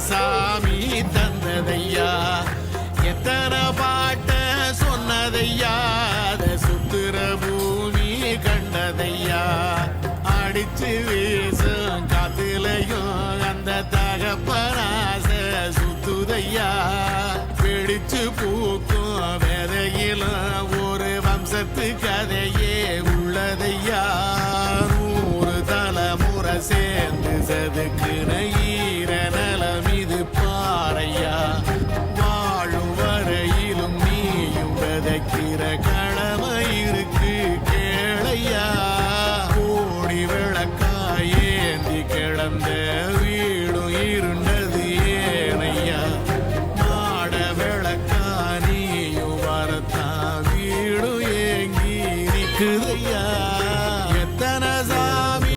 சாமி தந்ததையா எத்தனை பாட்ட சொன்னதையா சுத்துற பூமி கண்டதையா அடிச்சு வீசும் காத்துலையும் அந்த தகப்பனாச சுத்துதையா பிடிச்சு பூக்கும் விதையிலும் ஒரு வம்சத்து கதையே